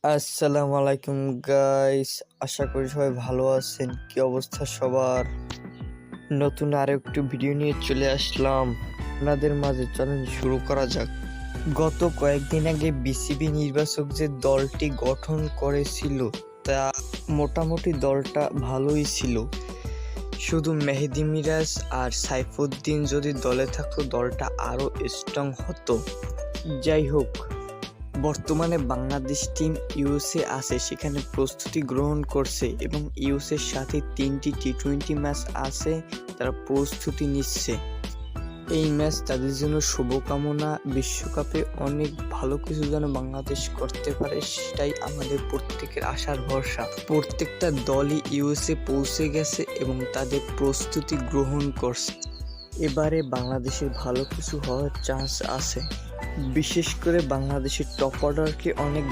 আসসালামু আলাইকুম গাইস, আশা করি সবাই ভালো আছেন। কি অবস্থা সবার? নতুন আরো একটু ভিডিও নিয়ে চলে আসলাম আপনাদের মাঝে। চলেন শুরু করা যাক। গত কয়েকদিন আগে বিসিবি নির্বাচক যে দলটি গঠন করেছিল তা মোটামুটি দলটা ভালোই ছিল। শুধু মেহেদী মিরাজ আর সাইফুদ্দিন যদি দলে থাকতো দলটা আরো স্ট্রং হতো। যাই হোক, বর্তমানে বাংলাদেশ টিম ইউএসএ আছে, সেখানে প্রস্তুতি গ্রহণ করছে এবং ইউএসএর সাথে 3টি টি-20 ম্যাচ আছে, তারা প্রস্তুতি নিচ্ছে। এই ম্যাচ তাদের জন্য শুভকামনা। বিশ্বকাপে অনেক ভালো কিছু যেন বাংলাদেশ করতে পারে, সেটাই আমাদের প্রত্যেকের আশার ভরসা। প্রত্যেকটা দলই ইউএসএ পৌঁছে গেছে এবং তাদের প্রস্তুতি গ্রহণ করছে। এবারে বাংলাদেশের ভালো কিছু হওয়ার চান্স আছে। বিশেষ করে বাংলাদেশের টপ অর্ডারকে অনেক